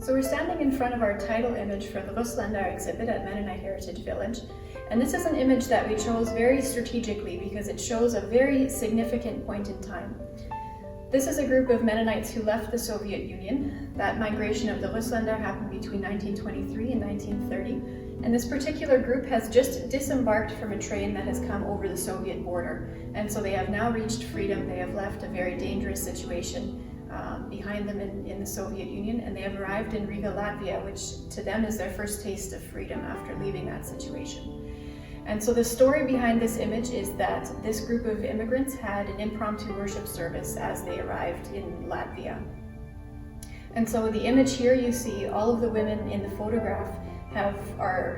So we're standing in front of our title image for the Russländer exhibit at Mennonite Heritage Village. And this is an image that we chose very strategically because it shows a very significant point in time. This is a group of Mennonites who left the Soviet Union. That migration of the Russländer happened between 1923 and 1930. And this particular group has just disembarked from a train that has come over the Soviet border. And so they have now reached freedom. They have left a very dangerous situation behind them in the Soviet Union, and they have arrived in Riga, Latvia, which to them is their first taste of freedom after leaving that situation. And so the story behind this image is that this group of immigrants had an impromptu worship service as they arrived in Latvia. And so the image here, you see all of the women in the photograph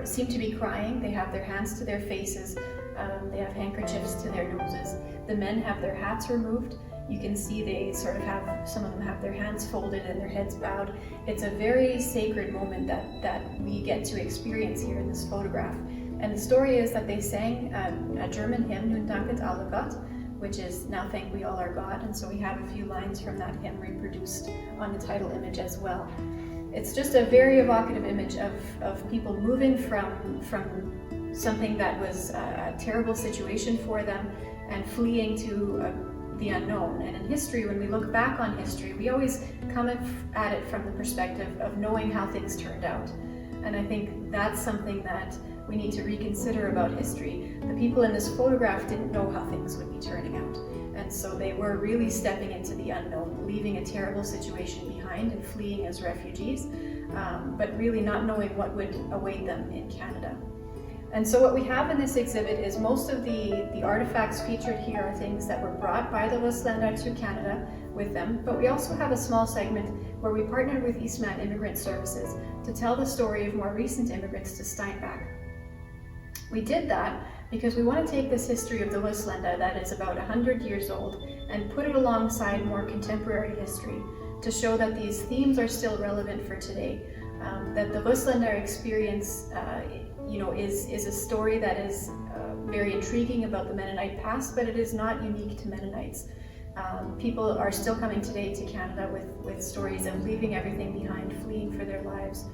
seem to be crying. They have their hands to their faces. They have handkerchiefs to their noses. The men have their hats removed. You can see they sort of have, some of them have their hands folded and their heads bowed. It's a very sacred moment that we get to experience here in this photograph. And the story is that they sang a German hymn, Nun danket alle Gott, which is Now Thank We All Our God. And so we have a few lines from that hymn reproduced on the title image as well. It's just a very evocative image of people moving from something that was a terrible situation for them and fleeing to the unknown. And in history, when we look back on history, we always come at it from the perspective of knowing how things turned out. And I think that's something that we need to reconsider about history. The people in this photograph didn't know how things would be turning out. And so they were really stepping into the unknown, leaving a terrible situation behind and fleeing as refugees, but really not knowing what would await them in Canada. And so what we have in this exhibit is most of the artifacts featured here are things that were brought by the Russländer to Canada with them, but we also have a small segment where we partnered with Eastman Immigrant Services to tell the story of more recent immigrants to Steinbach. We did that because we want to take this history of the Russländer that is about 100 years old and put it alongside more contemporary history to show that these themes are still relevant for today, that the Russländer experience is a story that is very intriguing about the Mennonite past, but it is not unique to Mennonites. People are still coming today to Canada with stories of leaving everything behind, fleeing for their lives,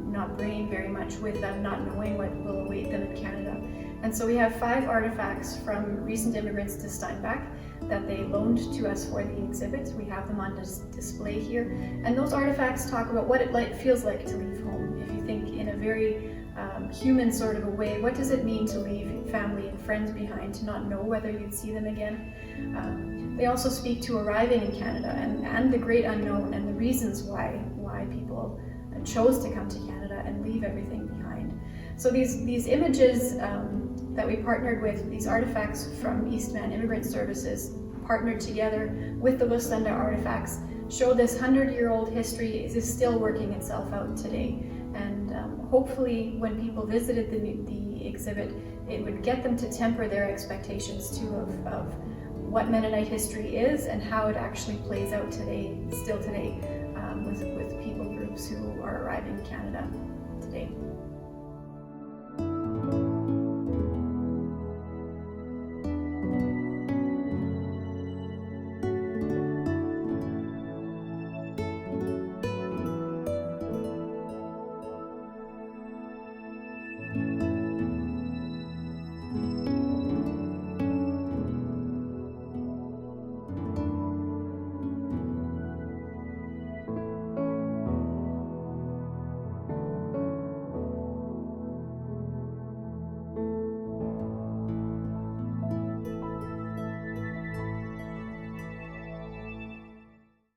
not bringing very much with them, not knowing what will await them in Canada. And so we have 5 artifacts from recent immigrants to Steinbach that they loaned to us for the exhibit. We have them on display here. And those artifacts talk about what it feels like to leave home. If you think in a very human sort of a way, what does it mean to leave family and friends behind, to not know whether you'd see them again? They also speak to arriving in Canada and the great unknown and the reasons why people chose to come to Canada and leave everything behind. So these images that we partnered with, these artifacts from Eastman Immigrant Services, partnered together with the Russländer artifacts, show this 100-year-old history is still working itself out today. And hopefully when people visited the exhibit, it would get them to temper their expectations too of what Mennonite history is and how it actually plays out today, still today, with people groups who are arriving in Canada today.